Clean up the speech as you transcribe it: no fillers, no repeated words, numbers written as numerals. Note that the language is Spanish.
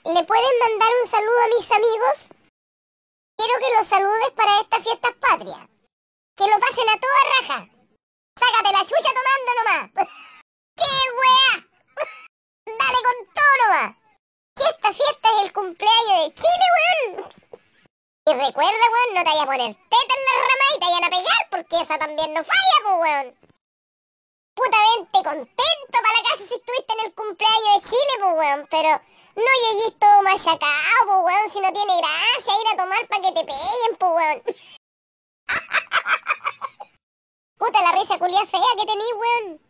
¿Le pueden mandar un saludo a mis amigos? Quiero que los saludes para estas fiestas patrias. Que lo pasen a toda raja. Sácate la chucha tomando nomás. ¡Qué weá! Dale con todo nomás. Que esta fiesta es el cumpleaños de Chile, weón. Y recuerda, weón, no te vayas a poner teta en la rama y te vayan a pegar, porque esa también no falla, pues, weón. Puta, vente contento para la casa si estuviste en el cumpleaños de Chile, pues, weón. Pero no llegues todo machacado, pues, weón, si no tiene gracia ir a tomar para que te peguen, pues, weón. Puta, la risa culia fea que tenís, weón.